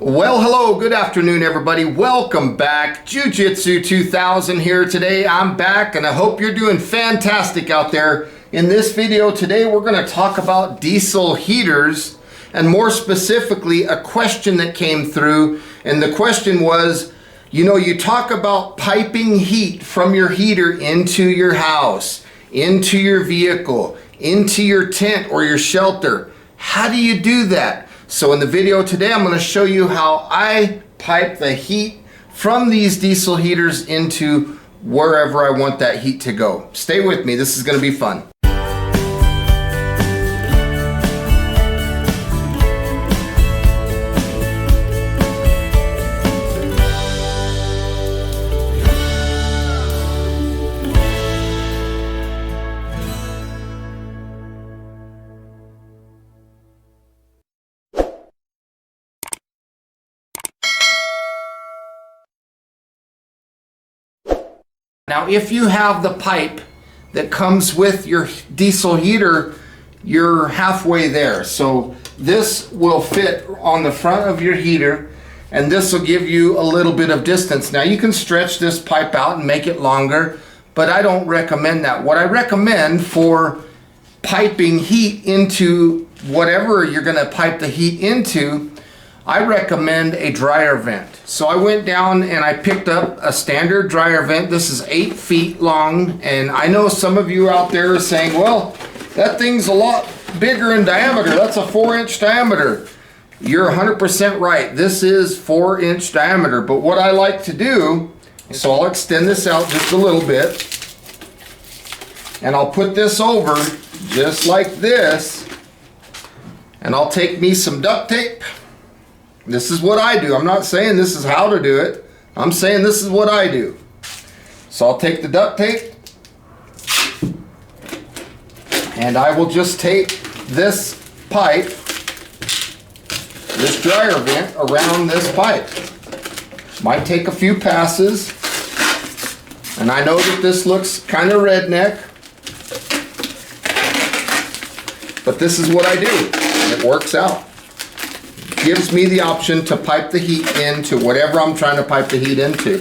Well, hello, good afternoon, everybody. Welcome back. Jiu-Jitsu 2000 here today. I'm back, and I hope you're doing fantastic out there. In this video today, we're going to talk about diesel heaters, and more specifically, a question that came through. And the question was, you talk about piping heat from your heater into your house, into your vehicle, into your tent or your shelter. How do you do that? So in the video today, I'm going to show you how I pipe the heat from these diesel heaters into wherever I want that heat to go. Stay with me. This is going to be fun. Now, if you have the pipe that comes with your diesel heater, you're halfway there. So this will fit on the front of your heater, and this will give you a little bit of distance. Now, you can stretch this pipe out and make it longer, but I don't recommend that. What I recommend for piping heat into whatever you're going to pipe the heat into, I recommend a dryer vent. So I went down and I picked up a standard dryer vent. This is 8 feet long, and I know some of you out there are saying, well, that thing's a lot bigger in diameter. That's a 4-inch diameter. You're 100% right. This is 4-inch diameter, but what I like to do, so I'll extend this out just a little bit, and I'll put this over just like this, and I'll take me some duct tape. This is what I do. I'm not saying this is how to do it. I'm saying this is what I do. So I'll take the duct tape, and I will just tape this pipe, this dryer vent, around this pipe. Might take a few passes, and I know that this looks kind of redneck, but this is what I do. It works out. Gives me the option to pipe the heat into whatever I'm trying to pipe the heat into.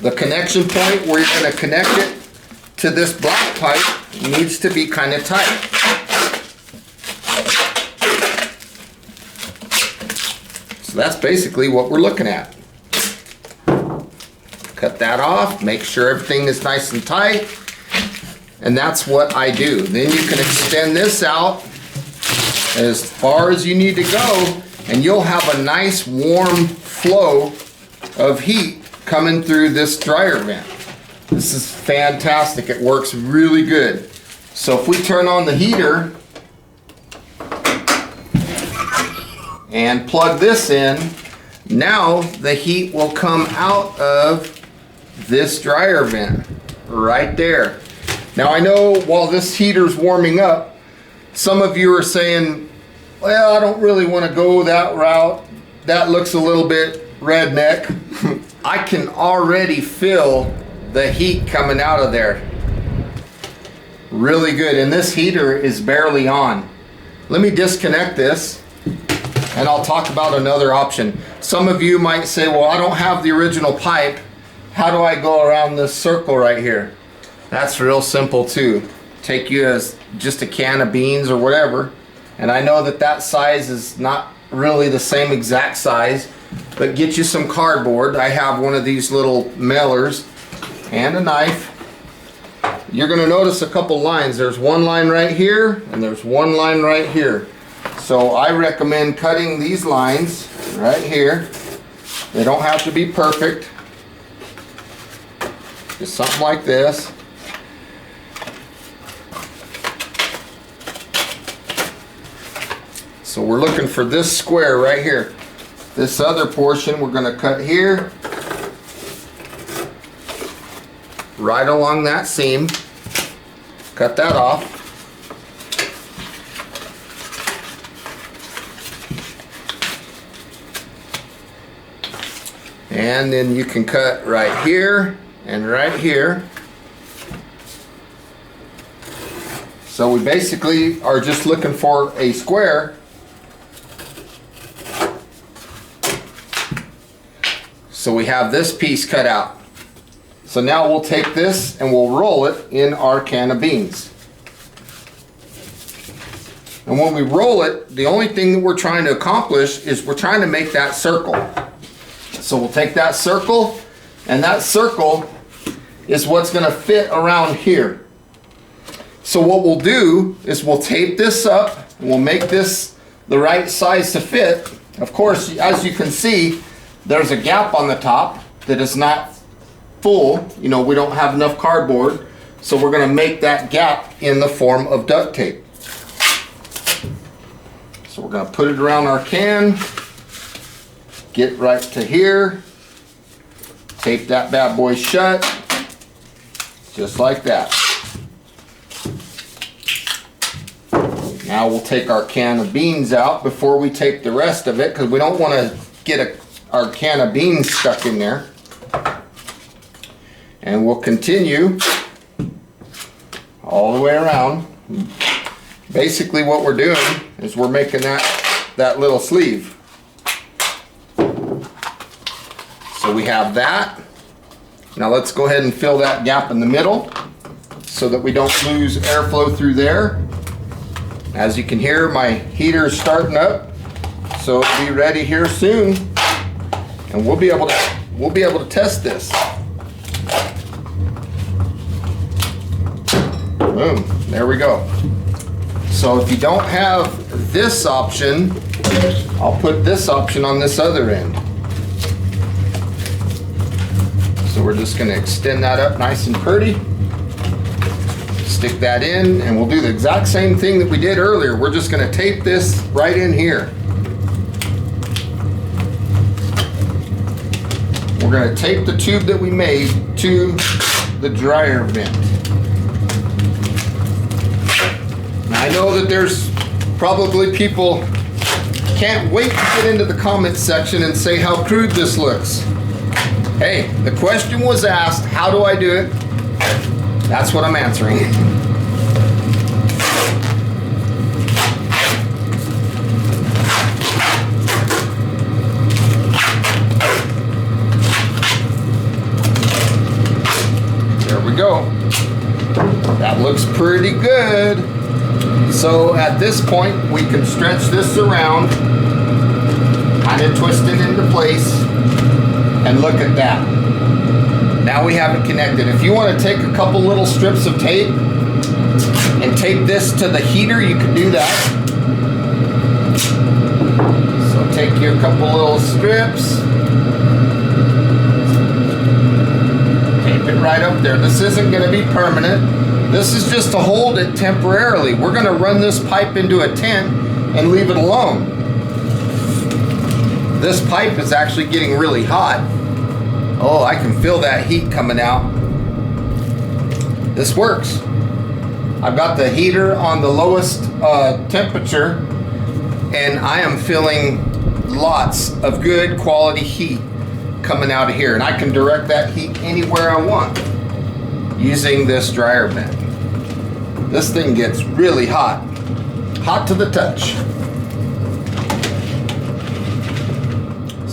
The connection point where you're going to connect it to this black pipe needs to be kind of tight. So that's basically what we're looking at. Cut that off, make sure everything is nice and tight. And that's what I do. Then you can extend this out as far as you need to go, and you'll have a nice warm flow of heat coming through this dryer vent. This is fantastic. It works really good. So if we turn on the heater and plug this in, now the heat will come out of this dryer vent right there. Now I know while this heater's warming up, some of you are saying, well, I don't really want to go that route. That looks a little bit redneck. I can already feel the heat coming out of there. Really good. And this heater is barely on. Let me disconnect this, and I'll talk about another option. Some of you might say, well, I don't have the original pipe. How do I go around this circle right here? That's real simple too. Take you as just a can of beans or whatever, and I know that that size is not really the same exact size, but get you some cardboard. I have one of these little mailers and a knife. You're going to notice a couple lines. There's one line right here and there's one line right here. So I recommend cutting these lines right here. They don't have to be perfect. Just something like this. So we're looking for this square right here. This other portion we're going to cut here, right along that seam. Cut that off. And then you can cut right here and right here. So we basically are just looking for a square. So we have this piece cut out. So now we'll take this and we'll roll it in our can of beans. And when we roll it, the only thing that we're trying to accomplish is we're trying to make that circle. So we'll take that circle, and that circle is what's going to fit around here. So what we'll do is we'll tape this up, and we'll make this the right size to fit. Of course, as you can see, there's a gap on the top that is not full. You know, we don't have enough cardboard, so we're going to make that gap in the form of duct tape. So we're going to put it around our can, get right to here, tape that bad boy shut, just like that. Now we'll take our can of beans out before we tape the rest of it, because we don't want to get our can of beans stuck in there. And we'll continue all the way around. Basically what we're doing is we're making that little sleeve. So we have that. Now let's go ahead and fill that gap in the middle so that we don't lose airflow through there. As you can hear, my heater is starting up, so it'll be ready here soon, and we'll be able to test this. Boom, there we go. So if you don't have this option, I'll put this option on this other end. So we're just going to extend that up nice and pretty. Stick that in, and we'll do the exact same thing that we did earlier. We're just going to tape this right in here. We're going to tape the tube that we made to the dryer vent. I know that there's probably people can't wait to get into the comments section and say how crude this looks. Hey, the question was asked, how do I do it? That's what I'm answering. There we go. That looks pretty good. So at this point, we can stretch this around, kind of twist it into place, and look at that. Now we have it connected. If you want to take a couple little strips of tape and tape this to the heater, you can do that. So take your couple little strips, tape it right up there. This isn't going to be permanent. This is just to hold it temporarily. We're going to run this pipe into a tent and leave it alone. This pipe is actually getting really hot. Oh, I can feel that heat coming out. This works. I've got the heater on the lowest temperature, and I am feeling lots of good quality heat coming out of here. And I can direct that heat anywhere I want using this dryer vent. This thing gets really hot. Hot to the touch.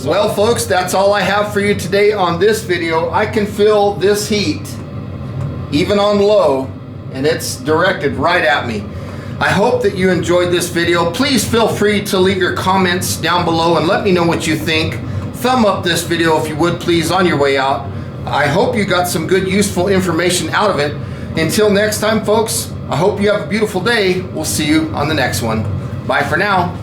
Well, folks, that's all I have for you today on this video. I can feel this heat, even on low, and it's directed right at me. I hope that you enjoyed this video. Please feel free to leave your comments down below and let me know what you think. Thumb up this video if you would, please, on your way out. I hope you got some good, useful information out of it. Until next time, folks, I hope you have a beautiful day. We'll see you on the next one. Bye for now.